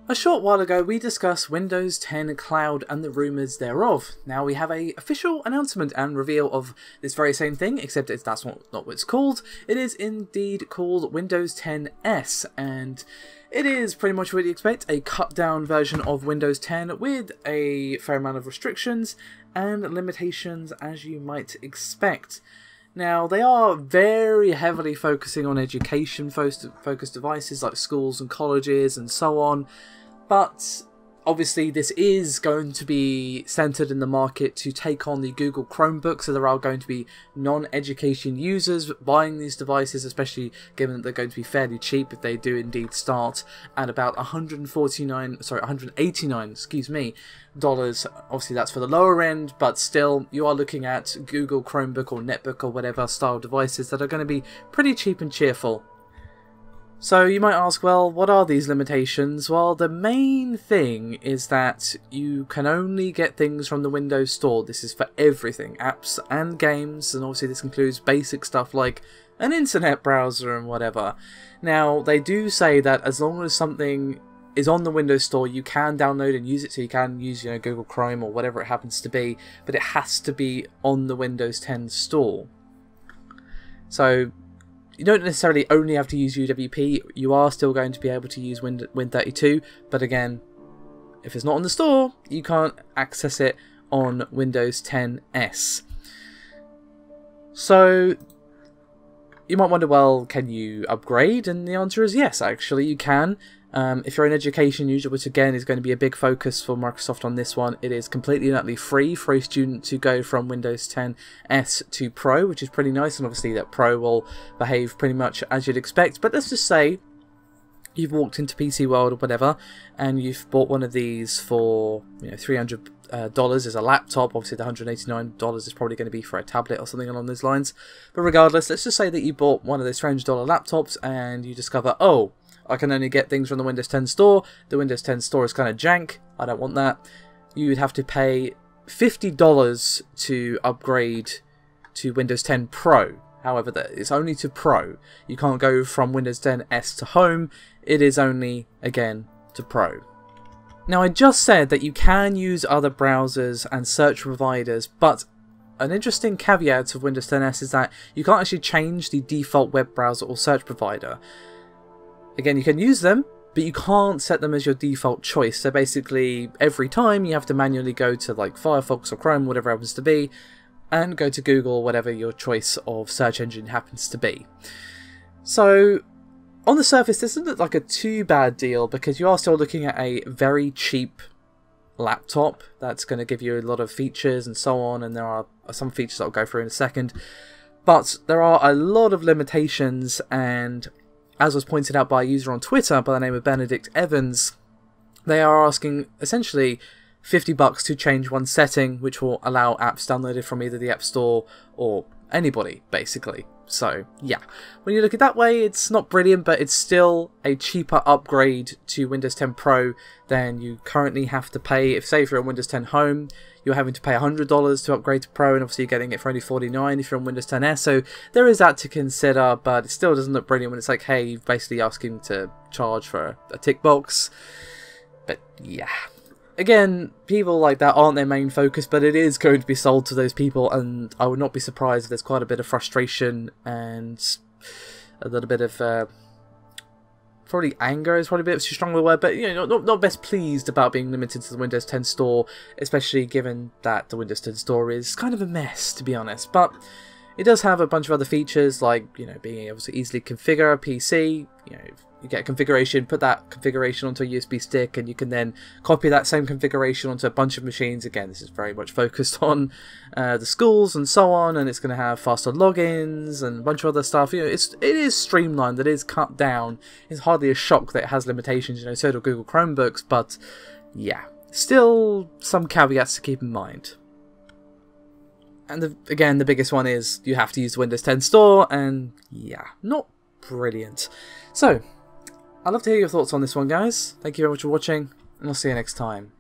A short while ago we discussed Windows 10 Cloud and the rumours thereof. Now we have an official announcement and reveal of this very same thing, except that's not what it's called. It is indeed called Windows 10 S, and it is pretty much what you expect, a cut down version of Windows 10 with a fair amount of restrictions and limitations as you might expect. Now, they are very heavily focusing on education-focused devices like schools and colleges and so on, but obviously this is going to be centered in the market to take on the Google Chromebook, so there are going to be non-education users buying these devices, especially given that they're going to be fairly cheap if they do indeed start at about $189, excuse me, dollars. Obviously that's for the lower end, but still you are looking at Google Chromebook or Netbook or whatever style devices that are going to be pretty cheap and cheerful. So you might ask, well, what are these limitations? Well, the main thing is that you can only get things from the Windows Store. This is for everything, apps and games, and obviously this includes basic stuff like an internet browser and whatever. Now, they do say that as long as something is on the Windows Store, you can download and use it, so you can use, Google Chrome or whatever it happens to be, but it has to be on the Windows 10 Store. So you don't necessarily only have to use UWP, you are still going to be able to use Win32, but again, if it's not on the store, you can't access it on Windows 10 S. So you might wonder, well, can you upgrade? And the answer is yes, actually you can. If you're an education user, which again is going to be a big focus for Microsoft on this one, it is completely and utterly free for a student to go from Windows 10 S to Pro, which is pretty nice, and obviously that Pro will behave pretty much as you'd expect. But let's just say you've walked into PC World or whatever, and you've bought one of these for $300 as a laptop. Obviously the $189 is probably going to be for a tablet or something along those lines. But regardless, let's just say that you bought one of those $300 laptops and you discover, oh, I can only get things from the Windows 10 Store. The Windows 10 Store is kind of jank. I don't want that. You would have to pay $50 to upgrade to Windows 10 Pro. However, it's only to Pro. You can't go from Windows 10 S to Home. It is only, again, to Pro. Now, I just said that you can use other browsers and search providers, but an interesting caveat of Windows 10 S is that you can't actually change the default web browser or search provider. Again, you can use them, but you can't set them as your default choice. So basically, every time you have to manually go to like Firefox or Chrome, whatever it happens to be, and go to Google, whatever your choice of search engine happens to be. So on the surface, this doesn't look like a too bad deal because you are still looking at a very cheap laptop that's going to give you a lot of features and so on, and there are some features I'll go through in a second. But there are a lot of limitations, and as was pointed out by a user on Twitter by the name of Benedict Evans, they are asking essentially $50 to change one setting, which will allow apps downloaded from either the App Store or anybody, basically. So, yeah. When you look at it that way, it's not brilliant, but it's still a cheaper upgrade to Windows 10 Pro than you currently have to pay. If, say, if you're on Windows 10 Home, you're having to pay $100 to upgrade to Pro, and obviously you're getting it for only $49 if you're on Windows 10 S. So there is that to consider, but it still doesn't look brilliant when it's like, hey, you're basically asking to charge for a tick box. But, yeah. Again, people like that aren't their main focus, but it is going to be sold to those people, and I would not be surprised if there's quite a bit of frustration and a little bit of probably anger is probably a bit too strong of a word, but not best pleased about being limited to the Windows 10 Store, especially given that the Windows 10 Store is kind of a mess, to be honest. But it does have a bunch of other features like being able to easily configure a PC. You get a configuration, put that configuration onto a USB stick, and you can then copy that same configuration onto a bunch of machines. Again, this is very much focused on the schools and so on, and it's going to have faster logins and a bunch of other stuff. It is streamlined, it is cut down. It's hardly a shock that it has limitations. So do Google Chromebooks, but yeah, still some caveats to keep in mind. And again, the biggest one is you have to use the Windows 10 Store, and yeah, not brilliant. So I'd love to hear your thoughts on this one, guys. Thank you very much for watching, and I'll see you next time.